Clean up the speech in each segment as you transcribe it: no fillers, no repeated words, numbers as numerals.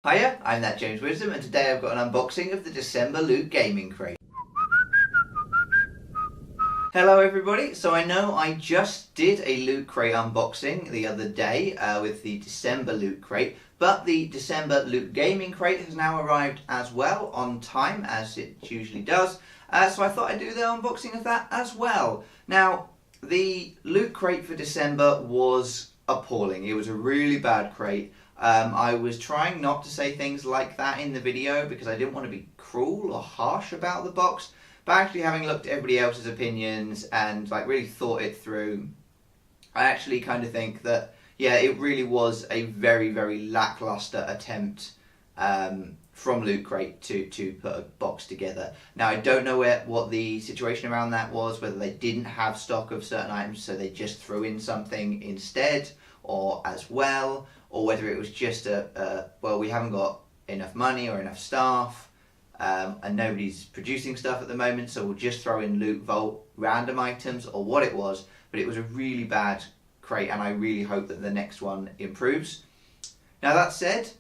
Hiya, I'm that James Wisdom, and today I've got an unboxing of the December Loot Gaming Crate. Hello everybody, so I know I just did a Loot Crate unboxing the other day with the December Loot Crate, but the December Loot Gaming Crate has now arrived as well, on time, as it usually does, so I thought I'd do the unboxing of that as well. Now, the Loot Crate for December was appalling. It was a really bad crate. I was trying not to say things like that in the video because I didn't want to be cruel or harsh about the box, but actually having looked at everybody else's opinions and really thought it through, I actually kind of think that, yeah, it really was a very, very lackluster attempt from Loot Crate to put a box together. Now, I don't know what the situation around that was, whether they didn't have stock of certain items so they just threw in something instead or as well, or whether it was just well, we haven't got enough money or enough staff and nobody's producing stuff at the moment, so we'll just throw in Loot Vault random items, or what it was. But it was a really bad crate, and I really hope that the next one improves. Now, that said,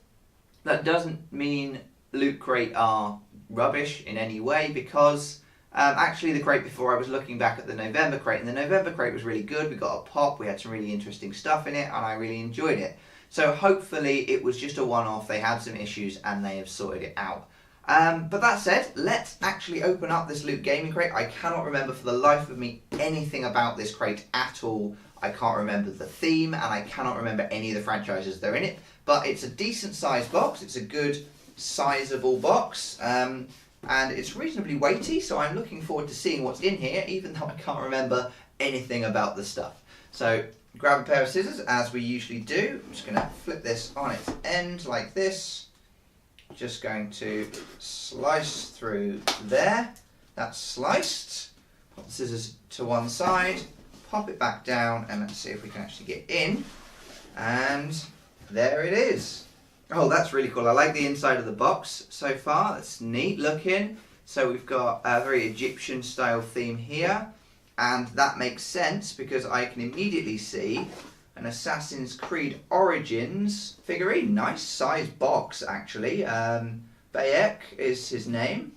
that doesn't mean Loot Crate are rubbish in any way, because actually the crate before, I was looking back at the November crate, and the November crate was really good. We got a pop, we had some really interesting stuff in it, and I really enjoyed it. So hopefully it was just a one-off, they had some issues and they have sorted it out. But that said, let's actually open up this Loot Gaming Crate. I cannot remember for the life of me anything about this crate at all. I can't remember the theme, and I cannot remember any of the franchises that are in it. But it's a decent sized box, it's a good sizable box, and it's reasonably weighty, so I'm looking forward to seeing what's in here, even though I can't remember anything about the stuff. So, grab a pair of scissors, as we usually do. I'm just going to flip this on its end like this. Just going to slice through there. That's sliced. Pop the scissors to one side, pop it back down, and let's see if we can actually get in. And there it is. Oh, that's really cool. I like the inside of the box so far. It's neat looking. So we've got a very Egyptian style theme here. And that makes sense because I can immediately see an Assassin's Creed Origins figurine. Nice size box, actually. Bayek is his name.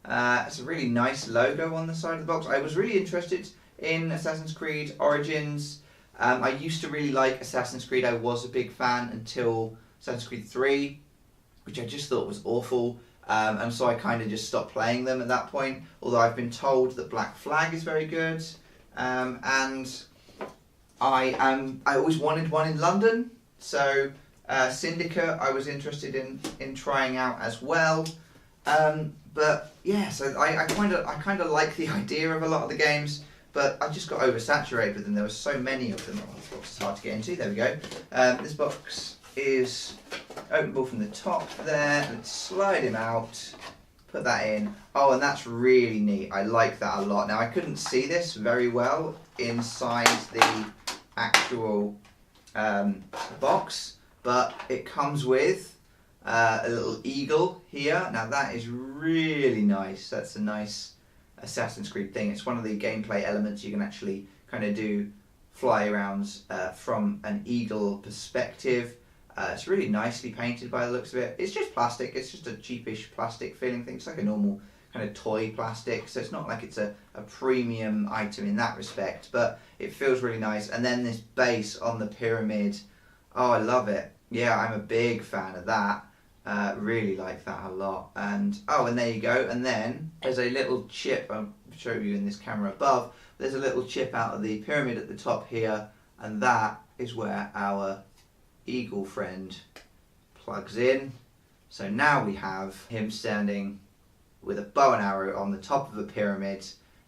It's a really nice logo on the side of the box. I was really interested in Assassin's Creed Origins. I used to really like Assassin's Creed. I was a big fan until Assassin's Creed 3, which I just thought was awful. And so I kind of just stopped playing them at that point, although I've been told that Black Flag is very good, and I always wanted one in London, so Syndicate I was interested in trying out as well, but yeah, so I kind of like the idea of a lot of the games, but I just got oversaturated with them. There were so many of them. Oh, this box is hard to get into. There we go. This box is openable from the top there. Let's slide him out, put that in. Oh, and that's really neat. I like that a lot. Now, I couldn't see this very well inside the actual box, but it comes with a little eagle here. Now, that is really nice. That's a nice Assassin's Creed thing. It's one of the gameplay elements. You can actually kind of do fly-arounds from an eagle perspective. It's really nicely painted by the looks of it. It's just plastic. It's just a cheapish plastic feeling thing. It's like a normal kind of toy plastic. So it's not like it's a premium item in that respect. But it feels really nice. And then this base on the pyramid. Oh, I love it. Yeah, I'm a big fan of that. Really like that a lot. And oh, and there you go. And then there's a little chip. I'll show you in this camera above. There's a little chip out of the pyramid at the top here. And that is where our eagle friend plugs in. So now we have him standing with a bow and arrow on the top of a pyramid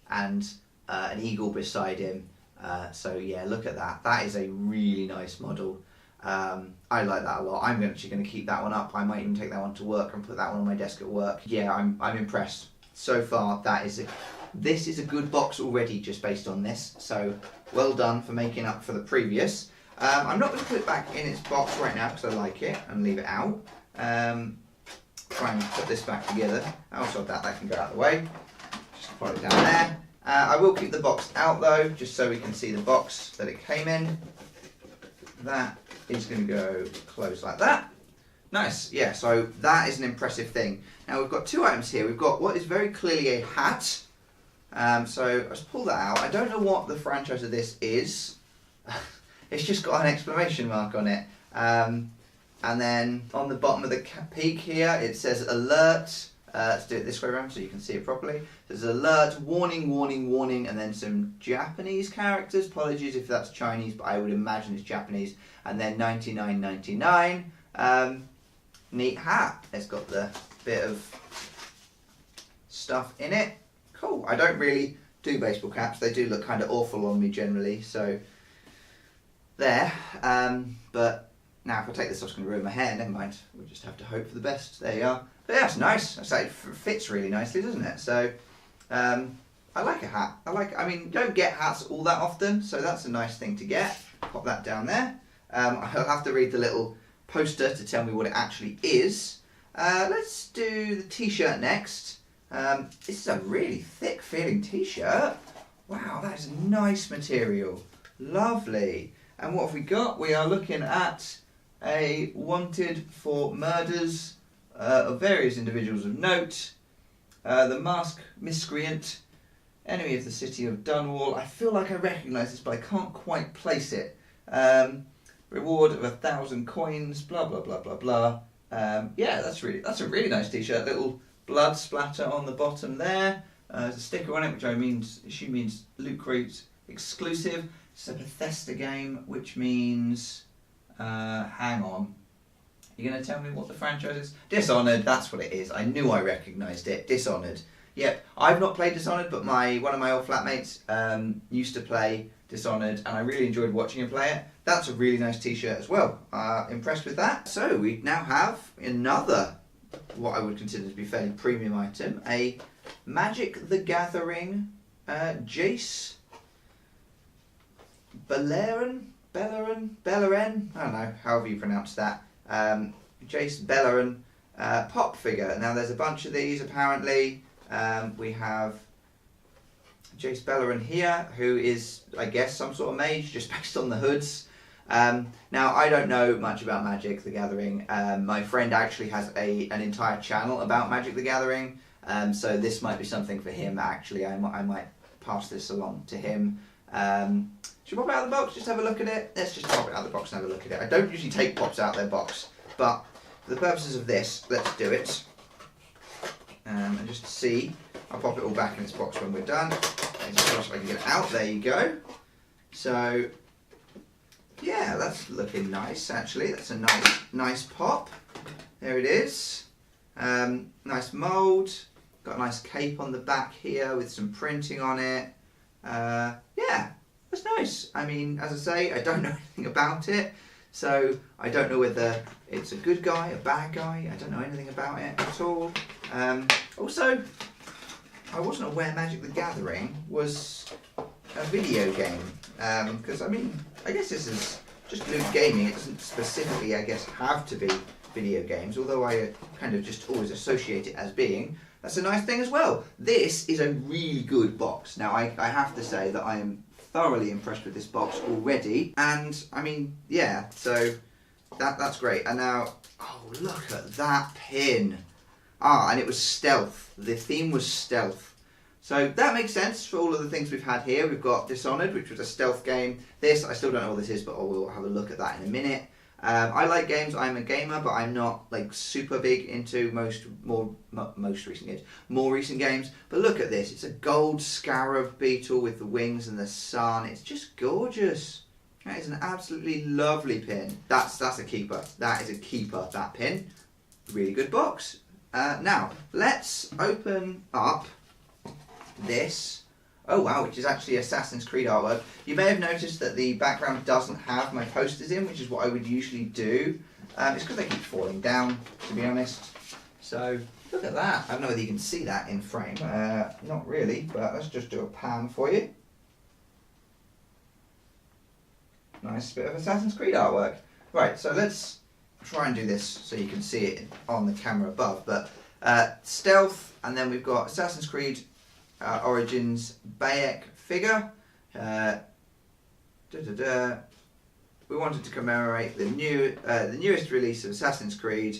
and an eagle beside him. So yeah, look at that. That is a really nice model. I like that a lot. I'm actually going to keep that one up. I might even take that one to work and put that one on my desk at work. Yeah, I'm impressed. So far, this is a good box already just based on this. So well done for making up for the previous. I'm not going to put it back in its box right now because I like it and leave it out. Try and put this back together. Also, that can go out of the way. Just put it down there. I will keep the box out though, just so we can see the box that it came in. That is going to go close like that. Nice, yeah, so that is an impressive thing. Now we've got two items here. We've got what is very clearly a hat. So let's pull that out. I don't know what the franchise of this is. It's just got an exclamation mark on it. And then on the bottom of the peak here, it says alert. Let's do it this way around so you can see it properly. It says alert, warning, warning, warning, and then some Japanese characters. Apologies if that's Chinese, but I would imagine it's Japanese. And then 99.99. Neat hat. It's got the bit of stuff in it. Cool. I don't really do baseball caps. They do look kind of awful on me generally. So there. But now if I take this off, it's going to ruin my hair. Never mind. We'll just have to hope for the best. There you are. But yeah, it's nice. I say it fits really nicely, doesn't it? So I like a hat. I mean, you don't get hats all that often, so that's a nice thing to get. Pop that down there. I'll have to read the little poster to tell me what it actually is. Let's do the t-shirt next. This is a really thick feeling t-shirt. Wow, that is a nice material. Lovely. And what have we got? We are looking at a wanted for murders of various individuals of note. The masked miscreant, enemy of the city of Dunwall. I feel like I recognise this, but I can't quite place it. Reward of 1,000 coins. Blah blah blah blah blah. Yeah, that's a really nice t-shirt. Little blood splatter on the bottom there. There's a sticker on it, which assume means Loot Crate exclusive. It's a Bethesda game, which means, hang on. You're going to tell me what the franchise is? Dishonored, that's what it is. I knew I recognised it. Dishonored. Yep, I've not played Dishonored, but one of my old flatmates used to play Dishonored, and I really enjoyed watching him play it. That's a really nice t-shirt as well. Impressed with that. So we now have another, what I would consider to be fairly premium item, a Magic the Gathering Jace Beleren, I don't know, however you pronounce that. Jace Beleren pop figure. Now there's a bunch of these apparently. We have Jace Beleren here, who is, I guess, some sort of mage, just based on the hoods. Now, I don't know much about Magic the Gathering. My friend actually has an entire channel about Magic the Gathering, so this might be something for him, actually. I might pass this along to him. Should we pop it out of the box, just have a look at it? Let's just pop it out of the box and have a look at it. I don't usually take pops out of their box, but for the purposes of this, let's do it. And just to see, I'll pop it all back in its box when we're done. Just so I can get it out, there you go. So, yeah, that's looking nice actually. That's a nice pop. There it is. Nice mould. Got a nice cape on the back here with some printing on it. Yeah, that's nice. I mean, as I say, I don't know anything about it, so I don't know whether it's a good guy, a bad guy. I don't know anything about it at all. Also, I wasn't aware Magic the Gathering was a video game, because I mean, I guess this is just loot gaming. It doesn't specifically, I guess, have to be video games, although I kind of just always associate it as being. That's a nice thing as well. This is a really good box. Now, I have to say that I am thoroughly impressed with this box already, and I mean, yeah, so that's great. And now, oh, look at that pin. Ah, and it was stealth. The theme was stealth. So that makes sense for all of the things we've had here. We've got Dishonored, which was a stealth game. This, I still don't know what this is, but we'll have a look at that in a minute. I like games. I'm a gamer, but I'm not like super big into more recent games. But look at this. It's a gold scarab beetle with the wings and the sun. It's just gorgeous. That is an absolutely lovely pin. That's a keeper. That is a keeper, that pin. Really good box. Now, let's open up this. Oh wow, which is actually Assassin's Creed artwork. You may have noticed that the background doesn't have my posters in, which is what I would usually do. It's because they keep falling down, to be honest. So, look at that. I don't know whether you can see that in frame. Not really, but let's just do a pan for you. Nice bit of Assassin's Creed artwork. Right, so let's try and do this so you can see it on the camera above. But stealth, and then we've got Assassin's Creed Origins Bayek figure. we wanted to commemorate the newest release of Assassin's Creed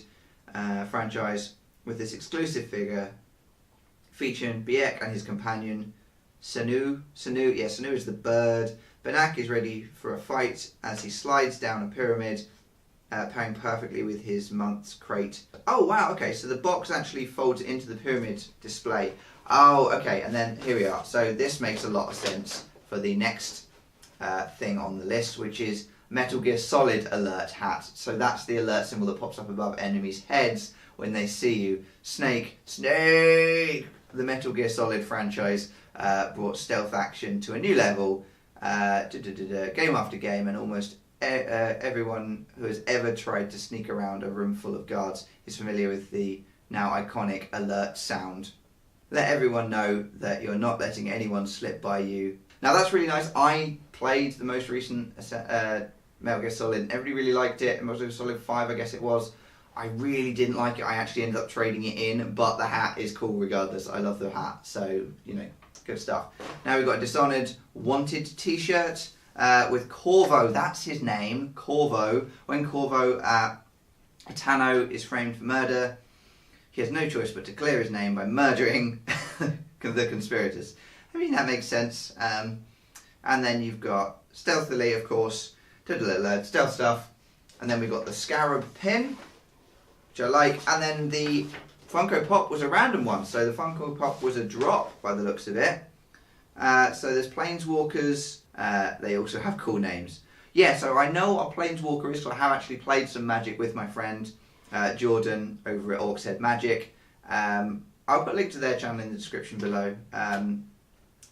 franchise with this exclusive figure featuring Biek and his companion Sanu. Sanu is the bird. Benak is ready for a fight as he slides down a pyramid, pairing perfectly with his month's crate. Oh wow, okay, so the box actually folds into the pyramid display. Oh, okay, and then here we are. So this makes a lot of sense for the next thing on the list, which is Metal Gear Solid alert hat. So that's the alert symbol that pops up above enemies' heads when they see you. Snake! The Metal Gear Solid franchise brought stealth action to a new level, game after game, and almost everyone who has ever tried to sneak around a room full of guards is familiar with the now iconic alert sound. Let everyone know that you're not letting anyone slip by you. Now that's really nice. I played the most recent Metal Gear Solid and everybody really liked it. Metal Gear Solid 5 I guess it was. I really didn't like it. I actually ended up trading it in, but the hat is cool regardless. I love the hat, so you know, good stuff. Now we've got a Dishonored Wanted t-shirt with Corvo. That's his name, Corvo. When Corvo Atano is framed for murder, he has no choice but to clear his name by murdering the conspirators. I mean, that makes sense. And then you've got Stealthily, of course, stealth stuff. And then we've got the Scarab pin, which I like. And then the Funko Pop was a random one. So the Funko Pop was a drop by the looks of it. So there's Planeswalkers. They also have cool names. Yeah, so I know what a Planeswalker is, so I have actually played some Magic with my friend Jordan over at Orcs Head Magic. I'll put a link to their channel in the description below.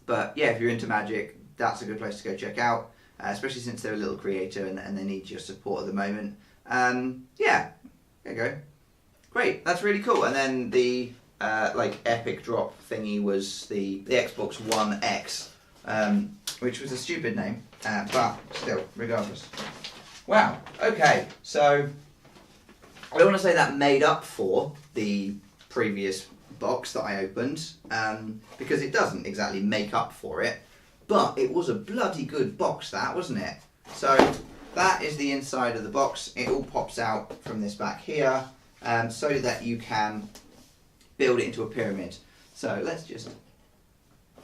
But yeah, if you're into Magic, that's a good place to go check out, especially since they're a little creator and they need your support at the moment. Yeah, there you go. Great, that's really cool. And then the like epic drop thingy was the Xbox One X, which was a stupid name, but still, regardless. Wow, okay, so I don't want to say that made up for the previous box that I opened, because it doesn't exactly make up for it, but it was a bloody good box, that, wasn't it? So that is the inside of the box. It all pops out from this back here, so that you can build it into a pyramid. So let's just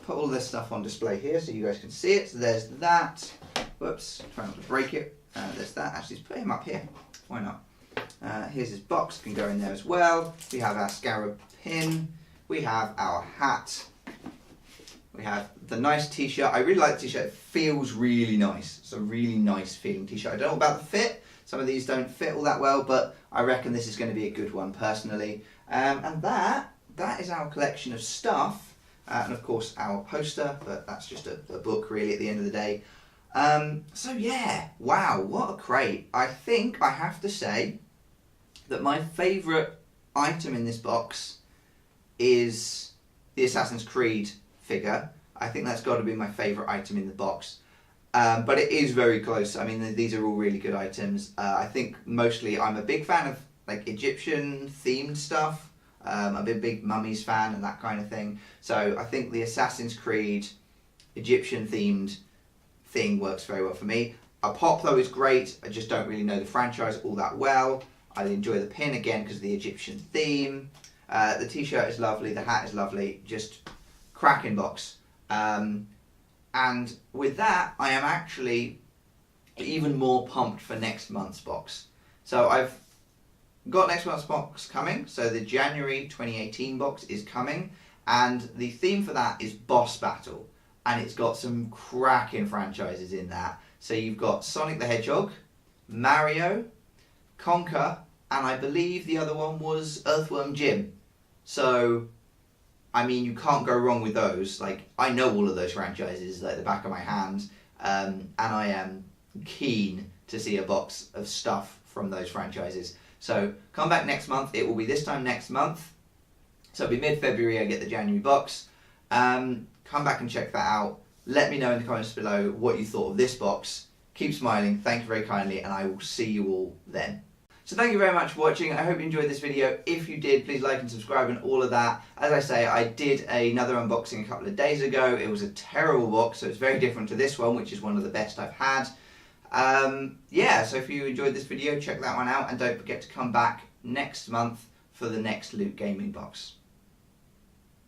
put all this stuff on display here so you guys can see it. So there's that. Whoops, try not to break it. There's that. Actually, let's put him up here. Why not? Here's his box, can go in there as well. We have our Scarab pin. We have our hat. We have the nice t-shirt. I really like the t-shirt. It feels really nice. It's a really nice feeling t-shirt. I don't know about the fit. Some of these don't fit all that well, but I reckon this is going to be a good one personally. And that is our collection of stuff. And of course our poster, but that's just a book really at the end of the day. So yeah, wow, what a crate. I think I have to say that my favourite item in this box is the Assassin's Creed figure. I think that's got to be my favourite item in the box. But it is very close. I mean, these are all really good items. I think mostly I'm a big fan of like Egyptian themed stuff. I'm a big mummies fan and that kind of thing. So I think the Assassin's Creed Egyptian themed thing works very well for me. A pop though is great. I just don't really know the franchise all that well. I enjoy the pin again because of the Egyptian theme. The t-shirt is lovely. The hat is lovely. Just cracking box. And with that, I am actually even more pumped for next month's box. So I've got next month's box coming. So the January 2018 box is coming. And the theme for that is Boss Battle. And it's got some cracking franchises in that. So you've got Sonic the Hedgehog, Mario, Conker, and I believe the other one was Earthworm Jim. So, I mean, you can't go wrong with those. Like, I know all of those franchises like the back of my hand, and I am keen to see a box of stuff from those franchises. So, come back next month. It will be this time next month. So, it'll be mid-February I get the January box. Come back and check that out. Let me know in the comments below what you thought of this box. Keep smiling, thank you very kindly, and I will see you all then. So thank you very much for watching. I hope you enjoyed this video. If you did, please like and subscribe and all of that. As I say, I did another unboxing a couple of days ago. It was a terrible box, so it's very different to this one, which is one of the best I've had. Yeah, so if you enjoyed this video, check that one out, and don't forget to come back next month for the next Loot Gaming box.